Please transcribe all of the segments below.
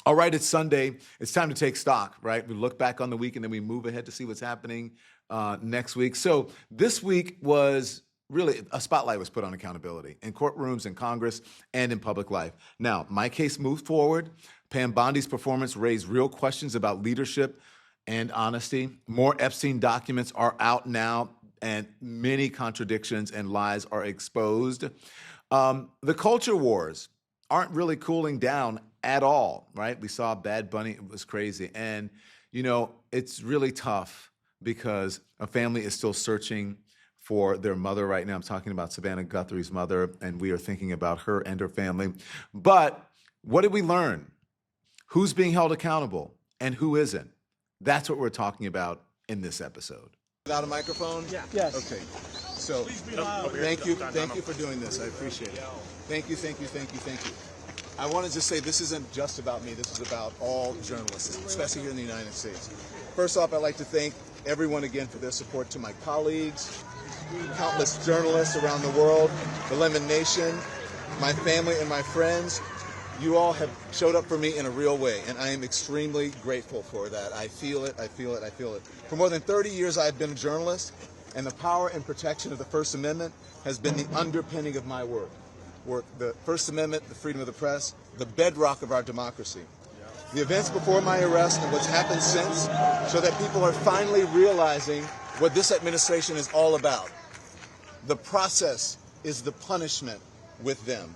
All right, it's Sunday. It's time to take stock, right? We look back on the week and then we move ahead to see what's happening next week. So this week was really a spotlight was put on accountability in courtrooms, in Congress, and in public life. Now, my case moved forward. Pam Bondi's performance raised real questions about leadership and honesty. More Epstein documents are out now, and many contradictions and lies are exposed. The culture wars aren't really cooling down at all, right? We saw Bad Bunny, it was crazy. And, you know, it's really tough because a family is still searching for their mother right now. I'm talking about Savannah Guthrie's mother, and we are thinking about her and her family. But what did we learn? Who's being held accountable and who isn't? That's what we're talking about in this episode. Without a microphone? Yeah. Yes. Okay. So, thank you for doing this. I appreciate it. Thank you. I want to just say this isn't just about me. This is about all journalists, especially here in the United States. First off, I'd like to thank everyone again for their support, to my colleagues, countless journalists around the world, the Lemon Nation, my family and my friends. You all have showed up for me in a real way, and I am extremely grateful for that. I feel it. For more than 30 years, I've been a journalist, and the power and protection of the First Amendment has been the underpinning of my work. The First Amendment, the freedom of the press, the bedrock of our democracy. The events before my arrest and what's happened since show that people are finally realizing what this administration is all about. The process is the punishment with them.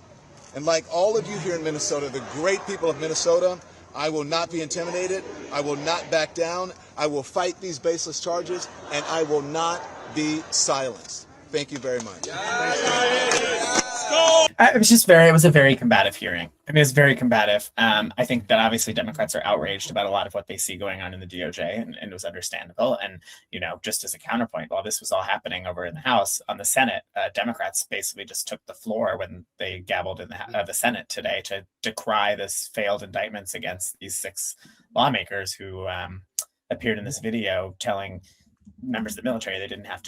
And like all of you here in Minnesota, the great people of Minnesota, I will not be intimidated. I will not back down. I will fight these baseless charges, and I will not be silenced. Thank you very much. It was a very combative hearing. I mean, it was very combative. I think that obviously Democrats are outraged about a lot of what they see going on in the DOJ, and it was understandable. And, you know, just as a counterpoint, while this was all happening over in the House, on the Senate, Democrats basically just took the floor when they gabbled in the Senate today to decry this failed indictments against these 6 lawmakers who appeared in this video telling members of the military they didn't have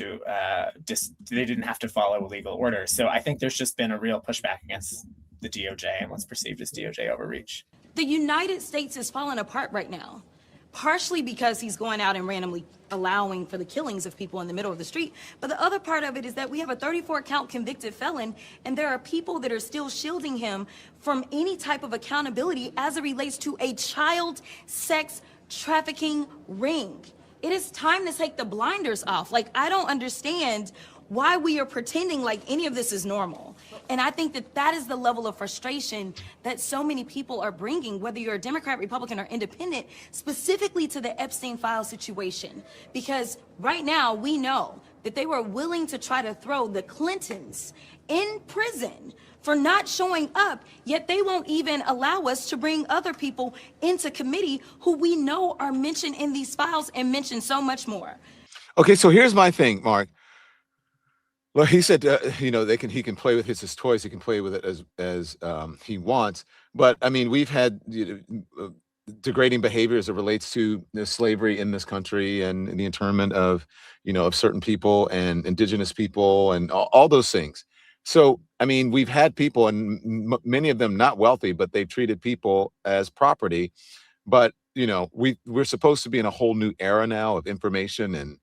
to follow legal orders. So I think there's just been a real pushback against the DOJ and what's perceived as DOJ overreach. The United States is falling apart right now, partially because he's going out and randomly allowing for the killings of people in the middle of the street. But the other part of it is that we have a 34-count convicted felon, and there are people that are still shielding him from any type of accountability as it relates to a child sex trafficking ring. It is time to take the blinders off. Like, I don't understand why we are pretending like any of this is normal. And I think that that is the level of frustration that so many people are bringing, whether you're a Democrat, Republican, or independent, specifically to the Epstein file situation. Because right now we know that they were willing to try to throw the Clintons in prison for not showing up, yet they won't even allow us to bring other people into committee who we know are mentioned in these files and mentioned so much more. Okay, so here's my thing, Mark. Well, he said, he can play with his toys. He can play with it as he wants. But I mean, we've had degrading behavior as it relates to slavery in this country and the internment of certain people and indigenous people and all those things. So, I mean, we've had people, and many of them not wealthy, but they've treated people as property. But, we're supposed to be in a whole new era now of information, and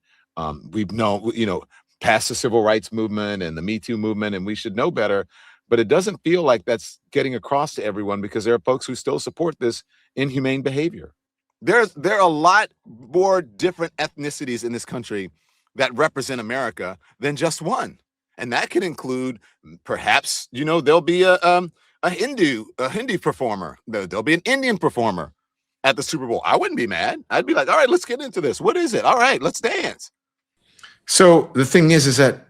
we've known, past the civil rights movement and the Me Too movement, and we should know better. But it doesn't feel like that's getting across to everyone, because there are folks who still support this inhumane behavior. There are a lot more different ethnicities in this country that represent America than just one. And that can include, perhaps, there'll be a Hindu performer. There'll be an Indian performer at the Super Bowl. I wouldn't be mad. I'd be like, all right, let's get into this. What is it? All right, let's dance. So the thing is that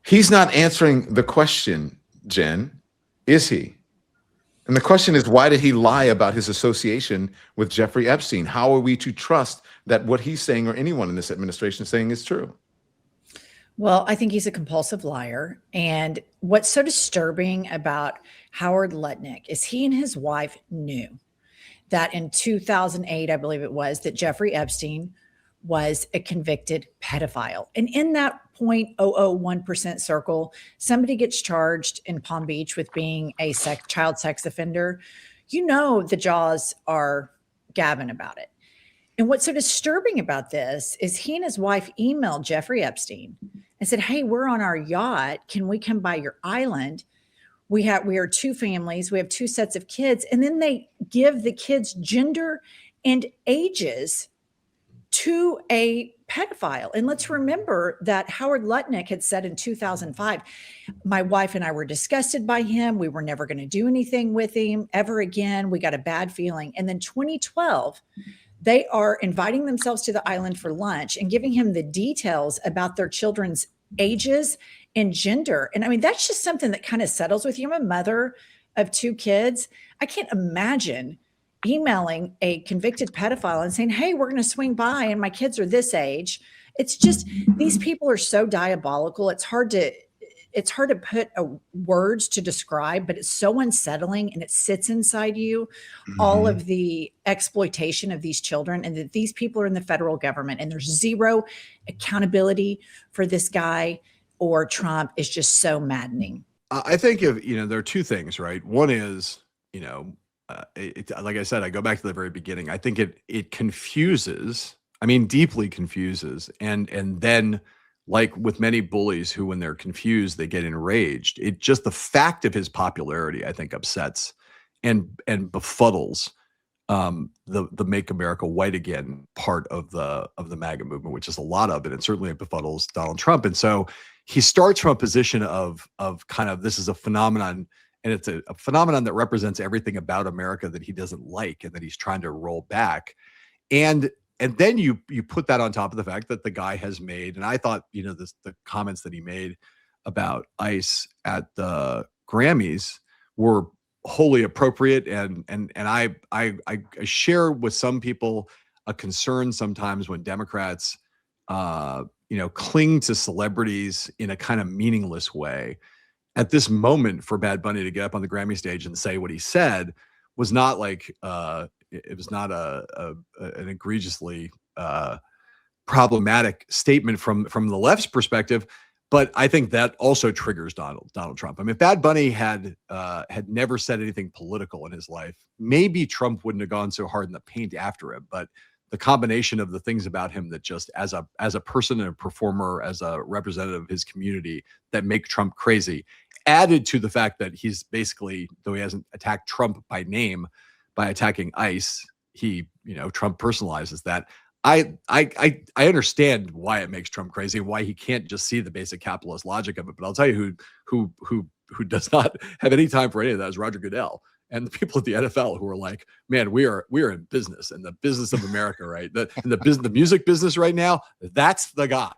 he's not answering the question, Jen, is he? And the question is, why did he lie about his association with Jeffrey Epstein? How are we to trust that what he's saying or anyone in this administration is saying is true? Well, I think he's a compulsive liar. And what's so disturbing about Howard Lutnick is he and his wife knew that in 2008, I believe it was, that Jeffrey Epstein was a convicted pedophile. And in that 0.001% circle, somebody gets charged in Palm Beach with being a child sex offender. you know the jaws are gabbing about it. And what's so disturbing about this is he and his wife emailed Jeffrey Epstein and said, "Hey, we're on our yacht. Can we come by your island? We are two families. We have two sets of kids." And then they give the kids gender and ages to a pedophile. And let's remember that Howard Lutnick had said in 2005, "My wife and I were disgusted by him. We were never going to do anything with him ever again. We got a bad feeling." And then 2012, they are inviting themselves to the island for lunch and giving him the details about their children's ages and gender. And I mean, that's just something that kind of settles with you. I'm a mother of two kids. I can't imagine emailing a convicted pedophile and saying, "Hey, we're going to swing by and my kids are this age." It's just, these people are so diabolical. It's hard to put words to describe, but it's so unsettling, and it sits inside you, all of the exploitation of these children, and that these people are in the federal government and there's zero accountability for this guy or Trump is just so maddening. I think there are two things, right? One is, like I said, I go back to the very beginning. I think it confuses, deeply confuses. And then, like with many bullies who, when they're confused, they get enraged. It just, the fact of his popularity, I think, upsets and befuddles the Make America White Again part of the MAGA movement, which is a lot of it, and certainly it befuddles Donald Trump. And so he starts from a position of kind of, this is a phenomenon, and it's a phenomenon that represents everything about America that he doesn't like and that he's trying to roll back. And then you put that on top of the fact that the guy has made, and I thought, the comments that he made about ICE at the Grammys were wholly appropriate. And I share with some people a concern sometimes when Democrats, cling to celebrities in a kind of meaningless way. At this moment, for Bad Bunny to get up on the Grammy stage and say what he said was not like, it was not an egregiously problematic statement from the left's perspective, but I think that also triggers Donald Trump. If Bad Bunny had never said anything political in his life, maybe Trump wouldn't have gone so hard in the paint after him. But the combination of the things about him that just, as a person and a performer, as a representative of his community, that make Trump crazy, added to the fact that he's basically, though he hasn't attacked Trump by name, by attacking ICE, Trump personalizes that. I understand why it makes Trump crazy and why he can't just see the basic capitalist logic of it. But I'll tell you who does not have any time for any of that is Roger Goodell and the people at the NFL who are like, "Man, we are in business, and the business of America, right? The music business right now. That's the guy.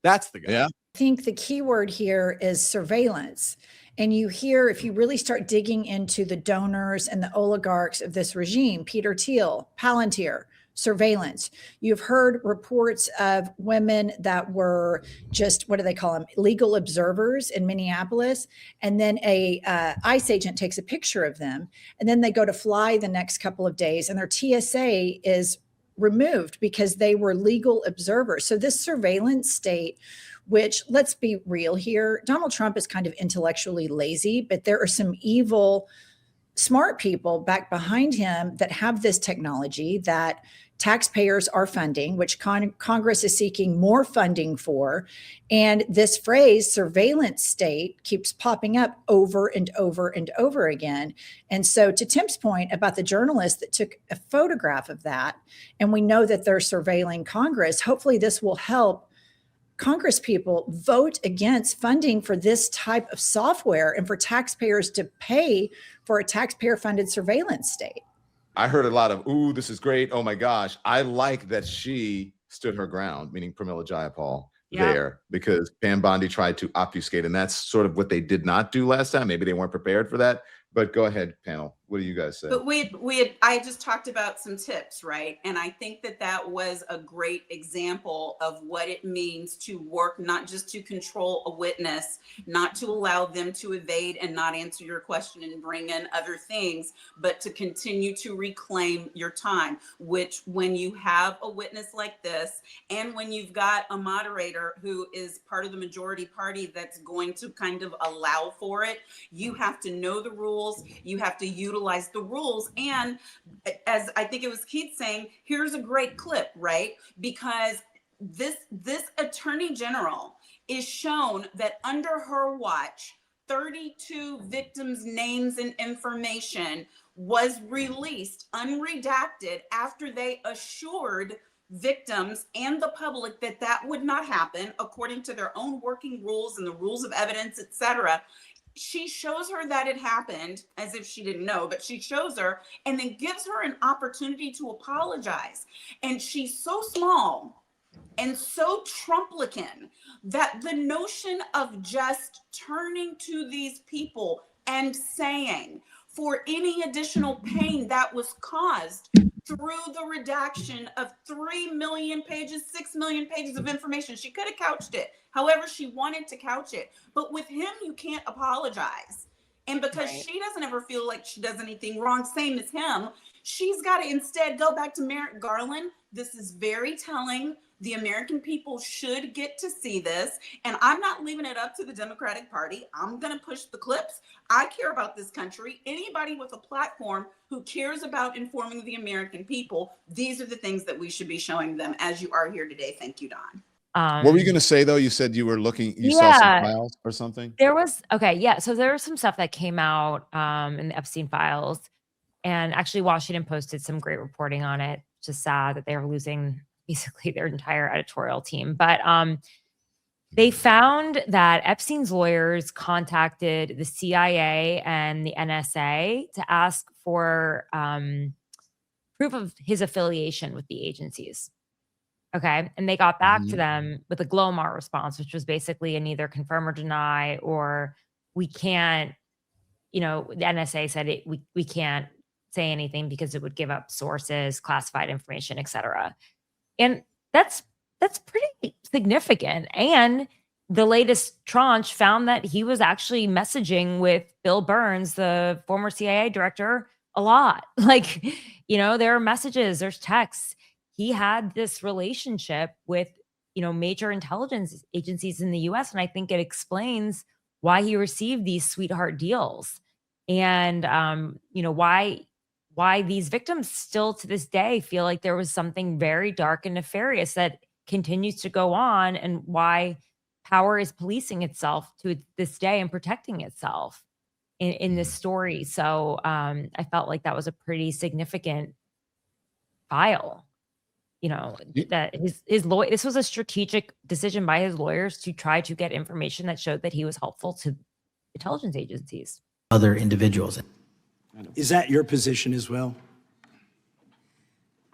That's the guy." Yeah. I think the key word here is surveillance. And you hear, if you really start digging into the donors and the oligarchs of this regime, Peter Thiel, Palantir, surveillance. You've heard reports of women that were just, what do they call them? Legal observers in Minneapolis. And then a ICE agent takes a picture of them. And then they go to fly the next couple of days and their TSA is removed because they were legal observers. So this surveillance state, which, let's be real here, Donald Trump is kind of intellectually lazy, but there are some evil, smart people back behind him that have this technology that taxpayers are funding, which Congress is seeking more funding for. And this phrase, surveillance state, keeps popping up over and over and over again. And so, to Tim's point about the journalist that took a photograph of that, and we know that they're surveilling Congress, hopefully this will help Congress people vote against funding for this type of software and for taxpayers to pay for a taxpayer-funded surveillance state. I heard a lot of, "Ooh, this is great. Oh my gosh." I like that she stood her ground, meaning Pramila Jayapal, there, because Pam Bondi tried to obfuscate. And that's sort of what they did not do last time. Maybe they weren't prepared for that. But go ahead, panel. What do you guys say? But I just talked about some tips, right? And I think that was a great example of what it means to work, not just to control a witness, not to allow them to evade and not answer your question and bring in other things, but to continue to reclaim your time, which when you have a witness like this, and when you've got a moderator who is part of the majority party that's going to kind of allow for it, you have to know the rules. You have to utilize utilize the rules. And as I think it was Keith saying, here's a great clip, right? Because this attorney general is shown that under her watch, 32 victims' names and information was released unredacted after they assured victims and the public that that would not happen according to their own working rules and the rules of evidence, etc. She shows her that it happened as if she didn't know, but she shows her and then gives her an opportunity to apologize. And she's so small and so Trumplican that the notion of just turning to these people and saying, for any additional pain that was caused through the redaction of 3 million pages, 6 million pages of information, she could have couched it however she wanted to couch it. But with him, you can't apologize. And because she doesn't ever feel like she does anything wrong, same as him, she's got to instead go back to Merrick Garland. This is very telling. The American people should get to see this. And I'm not leaving it up to the Democratic Party. I'm going to push the clips. I care about this country. Anybody with a platform who cares about informing the American people, these are the things that we should be showing them, as you are here today. Thank you, Don. What were you going to say, though? You said you were looking, you saw some files or something? There was, so there was some stuff that came out in the Epstein files. And actually, Washington posted some great reporting on it. Just sad that they were losing basically their entire editorial team. But they found that Epstein's lawyers contacted the CIA and the NSA to ask for proof of his affiliation with the agencies. Okay. And they got back to them with a Glomar response, which was basically an either confirm or deny, or we can't, the NSA said we can't say anything because it would give up sources, classified information, et cetera. And that's pretty significant. And the latest tranche found that he was actually messaging with Bill Burns, the former CIA director, a lot. Like, there are messages, there's texts. He had this relationship with, major intelligence agencies in the US. And I think it explains why he received these sweetheart deals and, why these victims still to this day feel like there was something very dark and nefarious that continues to go on, and why power is policing itself to this day and protecting itself in this story. So I felt like that was a pretty significant file. That his lawyer, this was a strategic decision by his lawyers to try to get information that showed that he was helpful to intelligence agencies. Other individuals. Is that your position as well?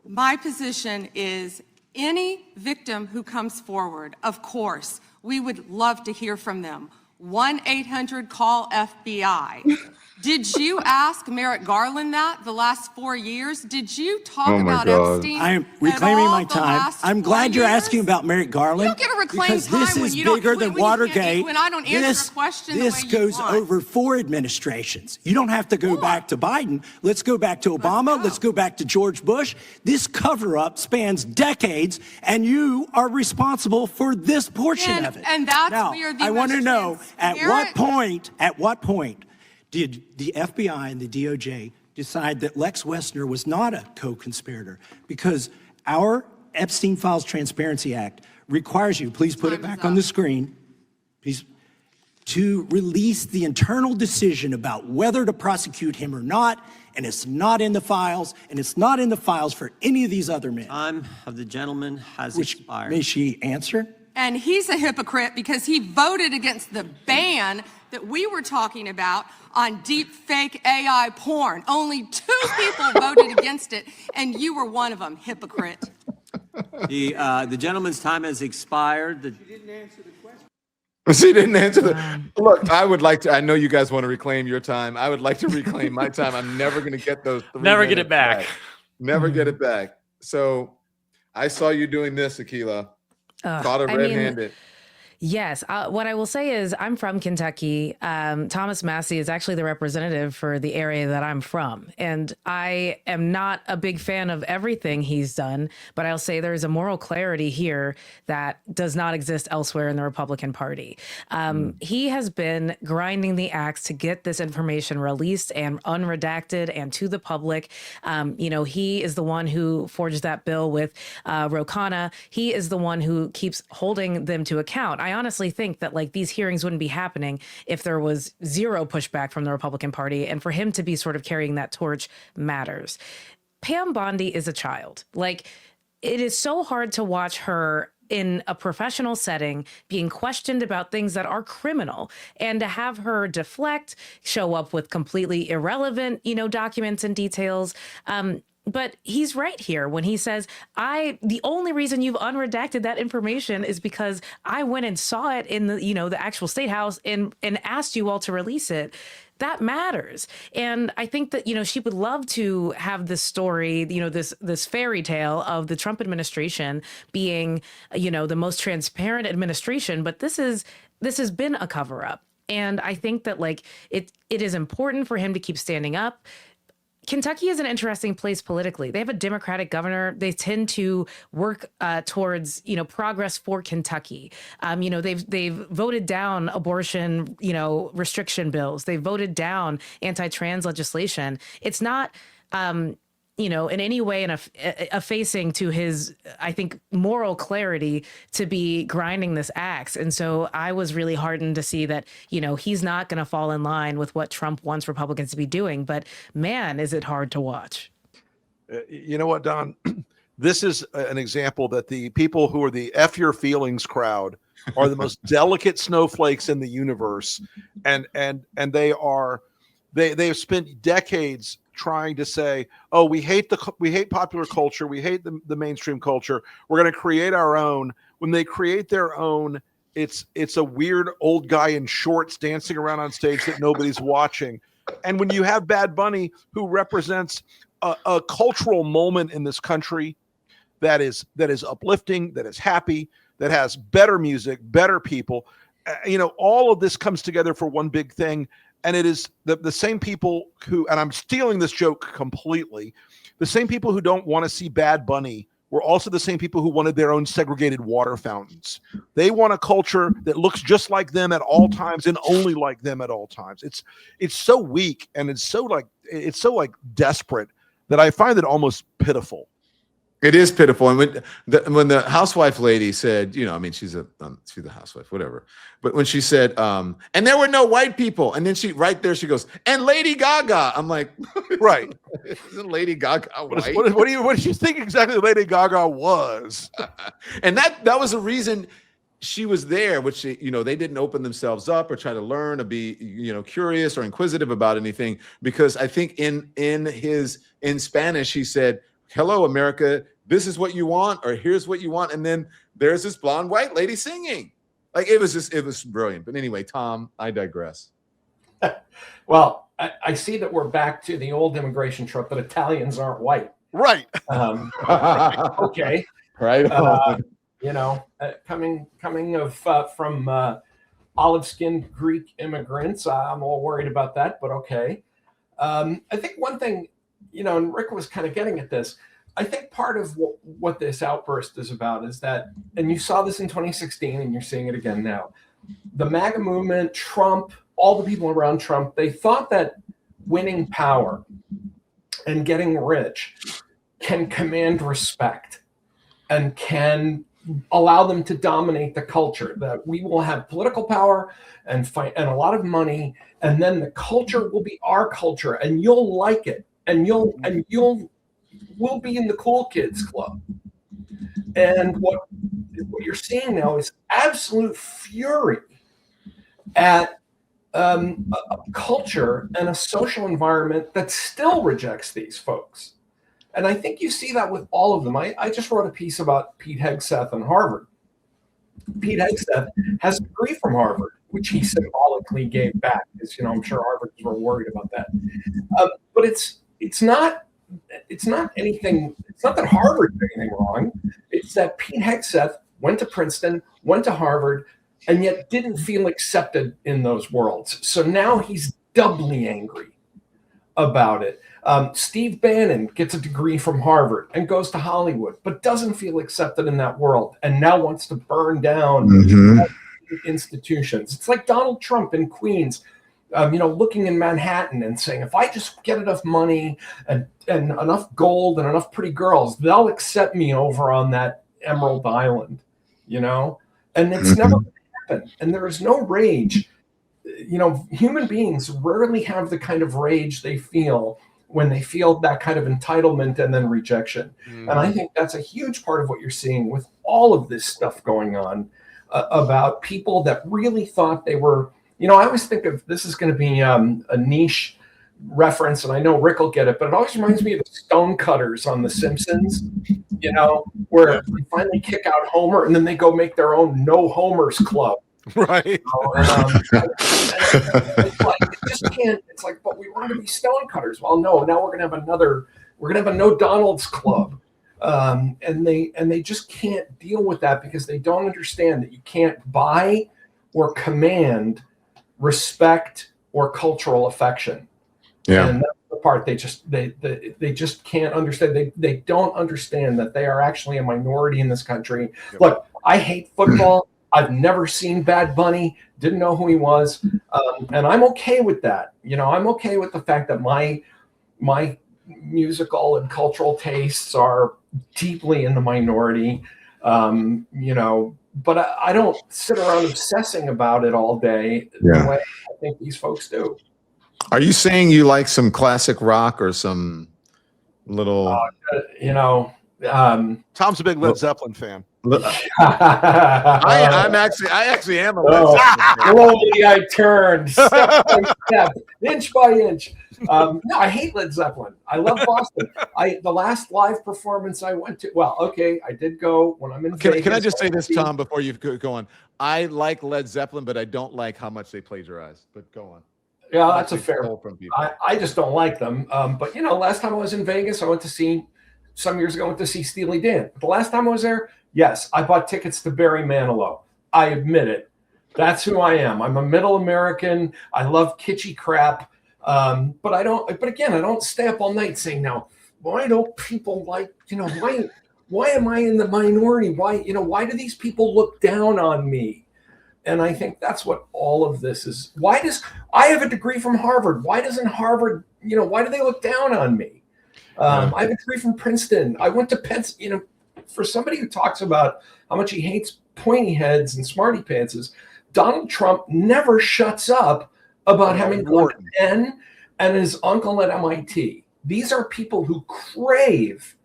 My position is any victim who comes forward, of course, we would love to hear from them. 1-800-CALL-FBI. Did you ask Merrick Garland that the last 4 years? Did you talk about Epstein? I am reclaiming my at all time. the last I'm glad you're 4 years? asking about Merrick Garland. You don't get to reclaim because time this when is you don't- bigger than when you can't- Watergate. when I don't answer a question the this way you goes want. over 4 administrations. You don't have to go back to Biden. Let's go back to Obama. Let's go back to George Bush. This cover-up spans decades, and you are responsible for this portion of it. And that's now, where the I want to most know at transparent- what point did the FBI and the DOJ decide that Lex Wessner was not a co-conspirator? Because our Epstein Files Transparency Act requires you, please put it back on the screen, please, to release the internal decision about whether to prosecute him or not, and it's not in the files, and it's not in the files for any of these other men. Time of the gentleman has expired. May she answer? And he's a hypocrite because he voted against the ban that we were talking about on deep fake AI porn. Only 2 people voted against it, and you were one of them, hypocrite. The gentleman's time has expired. She didn't answer the. Look, I would like to. I know you guys want to reclaim your time. I would like to reclaim my time. I'm never going to get those. Never get it back. Never get it back. So, I saw you doing this, Akilah. Caught her red-handed. Yes. What I will say is I'm from Kentucky. Thomas Massey is actually the representative for the area that I'm from. And I am not a big fan of everything he's done, but I'll say there's a moral clarity here that does not exist elsewhere in the Republican Party. He has been grinding the axe to get this information released and unredacted and to the public. He is the one who forged that bill with Ro Khanna. He is the one who keeps holding them to account. I honestly think that these hearings wouldn't be happening if there was zero pushback from the Republican Party, and for him to be sort of carrying that torch matters. Pam Bondi is a child. It is so hard to watch her in a professional setting being questioned about things that are criminal, and to have her deflect, show up with completely irrelevant, documents and details. But he's right here when he says, the only reason you've unredacted that information is because I went and saw it in the actual state house and asked you all to release it. That matters. And I think that, she would love to have this story, this fairy tale of the Trump administration being, the most transparent administration. But this has been a cover up. And I think that it is important for him to keep standing up. Kentucky is an interesting place politically. They have a Democratic governor. They tend to work towards, progress for Kentucky. They've voted down abortion, restriction bills. They voted down anti-trans legislation. It's not, in any way effacing to his, I think, moral clarity to be grinding this axe. And so I was really heartened to see that, he's not going to fall in line with what Trump wants Republicans to be doing. But man, is it hard to watch. You know what, Don? This is an example that the people who are the F your feelings crowd are the most delicate snowflakes in the universe. And they have spent decades trying to say, oh, we hate popular culture, we hate the mainstream culture, we're going to create our own. When they create their own, it's a weird old guy in shorts dancing around on stage that nobody's watching. And when you have Bad Bunny, who represents a cultural moment in this country that is uplifting, that is happy, that has better music, better people, all of this comes together for one big thing. And it is the same people who, and I'm stealing this joke completely, the same people who don't want to see Bad Bunny were also the same people who wanted their own segregated water fountains. They want a culture that looks just like them at all times and only like them at all times. It's so weak, and it's so desperate that I find it almost pitiful. It is pitiful. And when the housewife lady said, she's the housewife, whatever. But when she said, and there were no white people, and then she goes, and Lady Gaga. I'm like, right. Isn't Lady Gaga white? What do you think exactly Lady Gaga was? And that was the reason she was there, which they didn't open themselves up or try to learn or be, curious or inquisitive about anything, because I think in Spanish, he said, hello, America, this is what you want, or here's what you want. And then there's this blonde white lady singing. It was brilliant. But anyway, Tom, I digress. Well, I see that we're back to the old immigration trope that Italians aren't white. Right. Okay. Right. Coming from olive-skinned Greek immigrants, I'm all worried about that, but okay. I think one thing, and Rick was kind of getting at this, I think part of what this outburst is about is that, and you saw this in 2016 and you're seeing it again now, the MAGA movement, Trump, all the people around Trump, they thought that winning power and getting rich can command respect and can allow them to dominate the culture, that we will have political power and a lot of money, and then the culture will be our culture and you'll like it. And we'll be in the cool kids club. And what you're seeing now is absolute fury at a culture and a social environment that still rejects these folks. And I think you see that with all of them. I just wrote a piece about Pete Hegseth and Harvard. Pete Hegseth has a degree from Harvard, which he symbolically gave back, because I'm sure Harvarders were worried about that. But it's not anything. It's not that Harvard did anything wrong. It's that Pete Hegseth went to Princeton, went to Harvard, and yet didn't feel accepted in those worlds. So now he's doubly angry about it. Steve Bannon gets a degree from Harvard and goes to Hollywood, but doesn't feel accepted in that world, and now wants to burn down institutions. It's like Donald Trump in Queens, looking in Manhattan and saying, if I just get enough money and enough gold and enough pretty girls, they'll accept me over on that Emerald Island, and it's never going to happen. And there is no rage. Human beings rarely have the kind of rage they feel when they feel that kind of entitlement and then rejection. And I think that's a huge part of what you're seeing with all of this stuff going on about people that really thought they were, I always think of this is going to be a niche reference, and I know Rick will get it, but it always reminds me of the Stonecutters on The Simpsons, where they finally kick out Homer and then they go make their own No Homers Club. Right. It's like, it just can't. It's like, but we want to be Stonecutters. Well, no. Now we're gonna have a No Donald's Club, and they just can't deal with that because they don't understand that you can't buy or command respect or cultural affection. Yeah. And that's the part they just can't understand. They don't understand that they are actually a minority in this country. Yep. Look, I hate football. I've never seen Bad Bunny, didn't know who he was. And I'm okay with that. I'm okay with the fact that my musical and cultural tastes are deeply in the minority. But I don't sit around obsessing about it all day the way I think these folks do. Are you saying you like some classic rock or some little, Tom's a big Led Zeppelin fan. I actually am a Led Zeppelin fan. Slowly I turned, step by step, inch by inch. No, I hate Led Zeppelin. I love Boston. The last live performance I went to, I did go when I'm in Vegas. Can I just say this, Tom, before you go on? I like Led Zeppelin, but I don't like how much they plagiarize. But go on. Yeah, that's a fair. I just don't like them. But last time I was in Vegas, some years ago, I went to see Steely Dan. But the last time I was there, yes, I bought tickets to Barry Manilow. I admit it. That's who I am. I'm a middle American. I love kitschy crap. But I don't stay up all night saying, now, why don't people like, why am I in the minority? Why do these people look down on me? And I think that's what all of this is. I have a degree from Harvard? Why doesn't Harvard, why do they look down on me? I have a degree from Princeton. I went to Penn. For somebody who talks about how much he hates pointy heads and smarty pantses, Donald Trump never shuts up about having gone to Penn and his uncle at MIT. These are people who crave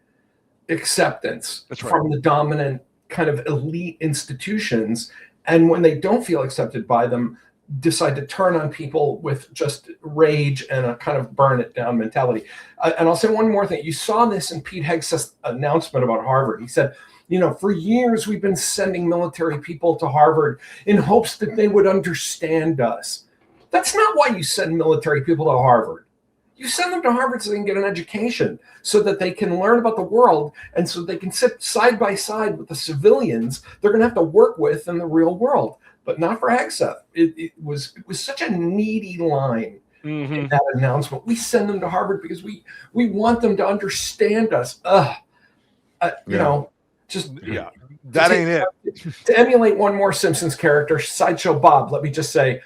acceptance from the dominant kind of elite institutions. And when they don't feel accepted by them, decide to turn on people with just rage and a kind of burn it down mentality. And I'll say one more thing. You saw this in Pete Hegseth's announcement about Harvard. He said, for years we've been sending military people to Harvard in hopes that they would understand us. That's not why you send military people to Harvard. You send them to Harvard so they can get an education, so that they can learn about the world, and so they can sit side by side with the civilians they're going to have to work with in the real world. But not for Hegseth. It was such a needy line in that announcement. We send them to Harvard because we want them to understand us. That ain't it. To emulate one more Simpsons character, Sideshow Bob, let me just say,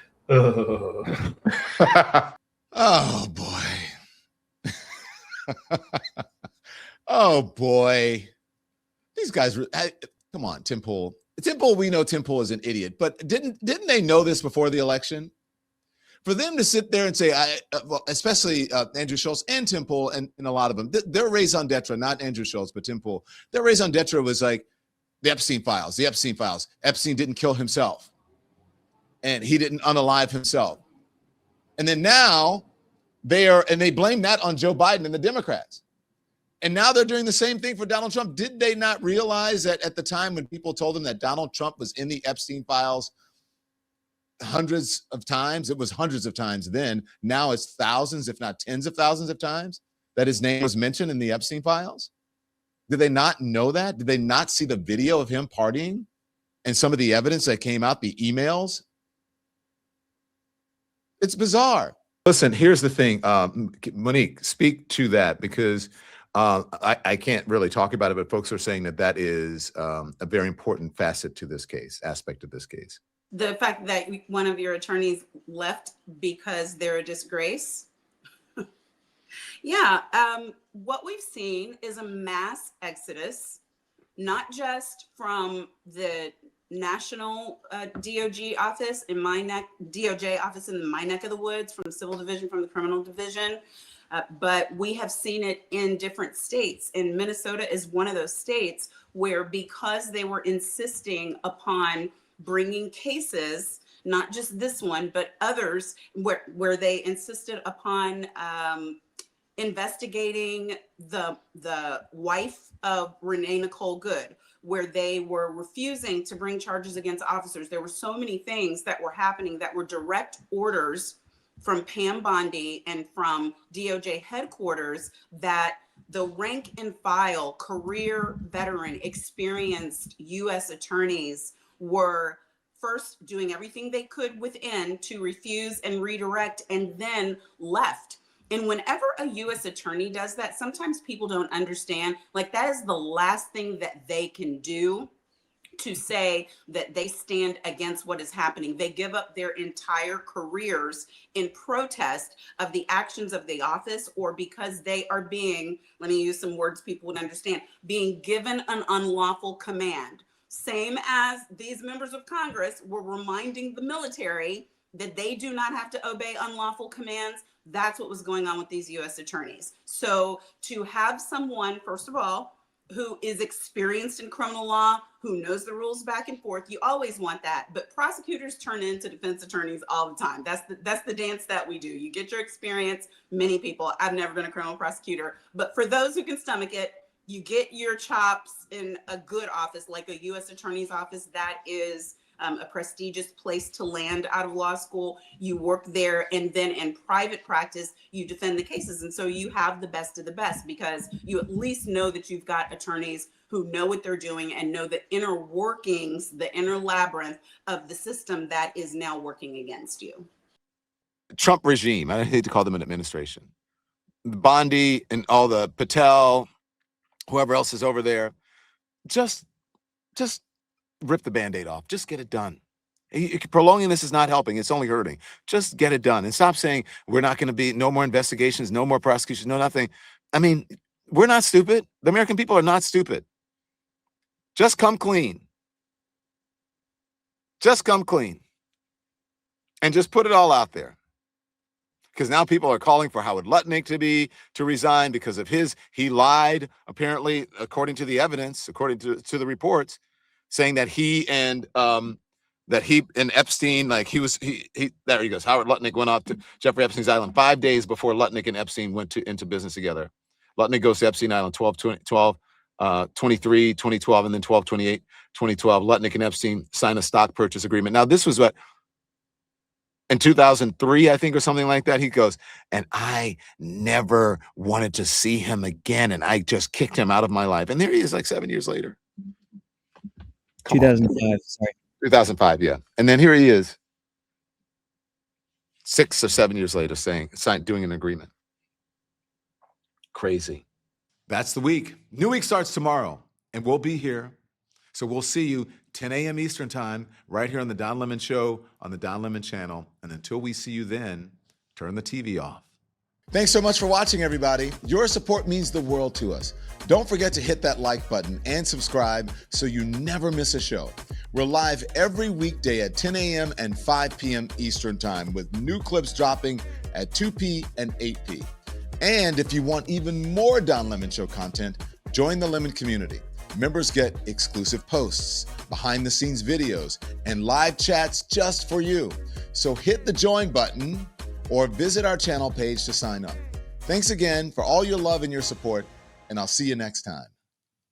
Oh boy. Oh boy. These guys come on, Tim Pool. We know Tim Pool is an idiot, but didn't they know this before the election? For them to sit there and say, especially Andrew Schultz and Tim Pool and a lot of them, their raison d'etre, not Andrew Schultz, but Tim Pool, their raison d'etre was like the Epstein files. Epstein didn't kill himself, and he didn't unalive himself. And then now they blame that on Joe Biden and the Democrats. And now they're doing the same thing for Donald Trump. Did they not realize that at the time when people told them that Donald Trump was in the Epstein files hundreds of times, it was hundreds of times then, now it's thousands, if not tens of thousands of times that his name was mentioned in the Epstein files? Did they not know that? Did they not see the video of him partying and some of the evidence that came out, the emails, it's bizarre. Listen, here's the thing. Monique, speak to that, because I can't really talk about it, but folks are saying that is a very important facet to this case, aspect of this case. The fact that one of your attorneys left because they're a disgrace. Yeah, what we've seen is a mass exodus, not just from the national DOJ office in my neck of the woods, from the civil division, from the criminal division, but we have seen it in different states. And Minnesota is one of those states where, because they were insisting upon bringing cases, not just this one, but others, where they insisted upon investigating the wife of Renee Nicole Good, where they were refusing to bring charges against officers. There were so many things that were happening that were direct orders from Pam Bondi and from DOJ headquarters, that the rank and file, career veteran, experienced U.S. attorneys were first doing everything they could within to refuse and redirect, and then left. And whenever a U.S. attorney does that, sometimes people don't understand, like, that is the last thing that they can do to say that they stand against what is happening. They give up their entire careers in protest of the actions of the office, or because they are being, let me use some words people would understand, being given an unlawful command. Same as these members of Congress were reminding the military that they do not have to obey unlawful commands. That's what was going on with these U.S. attorneys. So to have someone, first of all, who is experienced in criminal law, who knows the rules back and forth, you always want that. But prosecutors turn into defense attorneys all the time. That's the dance that we do. You get your experience. Many people, I've never been a criminal prosecutor, but for those who can stomach it, you get your chops in a good office like a U.S. attorney's office. That is a prestigious place to land out of law school. You work there, and then in private practice, you defend the cases. And so you have the best of the best, because you at least know that you've got attorneys who know what they're doing and know the inner workings, the inner labyrinth of the system that is now working against you. Trump regime, I hate to call them an administration, Bondi and all the Patel, whoever else is over there, just rip the Band-Aid off. Just get it done. Prolonging this is not helping. It's only hurting. Just get it done. And stop saying we're not going to be, no more investigations, no more prosecutions, no nothing. I mean, we're not stupid. The American people are not stupid. Just come clean. Just come clean. And just put it all out there. Because now people are calling for Howard Lutnick to resign because of he lied, apparently, according to the evidence, according to the reports, saying that he and Epstein, like there he goes. Howard Lutnick went off to Jeffrey Epstein's island 5 days before Lutnick and Epstein went into business together. Lutnick goes to Epstein Island 23, 2012, and then 12/28, 2012. Lutnick and Epstein signed a stock purchase agreement. Now, this was what, in 2003, I think, or something like that. He goes, and I never wanted to see him again, and I just kicked him out of my life. And there he is, like 7 years later. 2005, sorry. 2005, yeah. And then here he is, 6 or 7 years later, doing an agreement. Crazy. That's the week. New week starts tomorrow, and we'll be here. So we'll see you 10 a.m. Eastern time, right here on the Don Lemon Show on the Don Lemon channel. And until we see you then, turn the TV off. Thanks so much for watching, everybody. Your support means the world to us. Don't forget to hit that like button and subscribe so you never miss a show. We're live every weekday at 10 a.m. and 5 p.m. Eastern time, with new clips dropping at 2 p. and 8 p. And if you want even more Don Lemon Show content, join the Lemon community. Members get exclusive posts, behind-the-scenes videos, and live chats just for you. So hit the join button or visit our channel page to sign up. Thanks again for all your love and your support, and I'll see you next time.